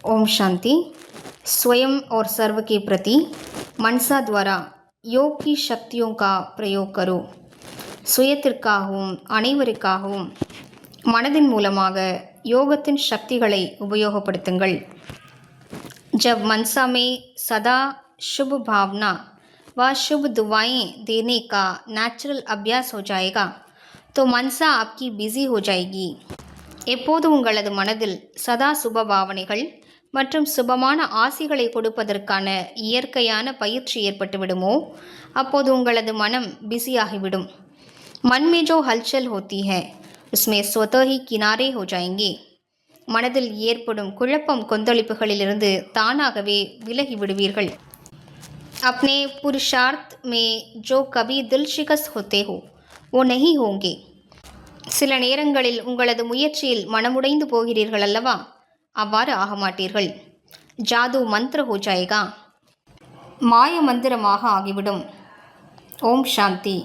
ओम शांति। स्वयं और सर्व के प्रति मनसा द्वारा योग की शक्तियों का प्रयोग करो. சுயத்திற்காகவும் அனைவருக்காகவும் மனதின் மூலமாக யோகத்தின் சக்திகளை உபயோகப்படுத்துங்கள். जब मनसा में सदा शुभ भावना व शुभ दुआएं देने का नेचुरल अभ्यास हो जाएगा तो मनसा आपकी बिजी हो जाएगी. எப்போது உங்களது மனதில் சதா சுப பாவனைகள் மற்றும் சுபமான ஆசிகளை கொடுப்பதற்கான இயற்கையான பயிற்சி ஏற்பட்டுவிடுமோ அப்போது உங்களது மனம் பிஸியாகிவிடும். मन में जो हलचल होती है उसमें स्वतः ही किनारे हो जाएंगे. மனதில் ஏற்படும் குழப்பம் கொந்தளிப்புகளிலிருந்து தானாகவே விலகி விடுவீர்கள். अपने पुरुषार्थ में जो कभी दिल शिकस्त होते हो वो नहीं होंगे. சில நேரங்களில் உங்களது முயற்சியில் மனமுடைந்து போகிறீர்கள் அல்லவா, அவ்வாறு ஆக மாட்டீர்கள். ஜாது மந்திர ஹோ ஜாயேகா, மாய மந்திரமாக ஆகிவிடும். ஓம் சாந்தி.